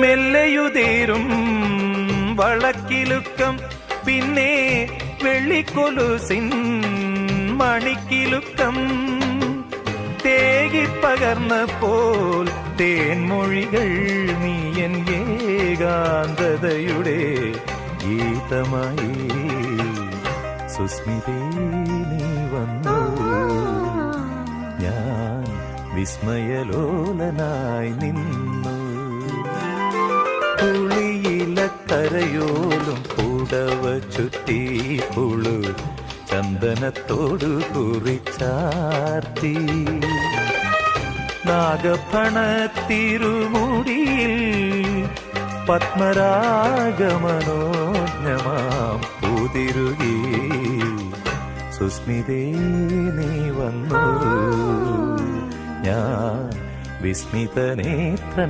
മെല്ലയുതേരും വളക്കിലുക്കം പിന്നെ വെള്ളിക്കൊലുസിൻ മണിക്കിലുക്കം തേകിപ്പകർന്നപ്പോൾ തേൻമൊഴികൾ നീയൻ ഏകാന്തതയുടെ ഗീതമായി സുസ്മിതേ നീ വന്നു ഞാൻ വിസ്മയലോലനായി നിന്നു പുളിയിലക്കരയോലും പുടവ ചുറ്റി പുളു ചന്ദനത്തോടു കുറിച്ചാർത്തി നാഗഫണത്തിരുമുടിയിൽ പത്മരാഗമനോജ്ഞമാം പൂതിരുകി സുസ്മിതേ നീ വന്നു ഞാൻ വിസ്മിതനേത്രന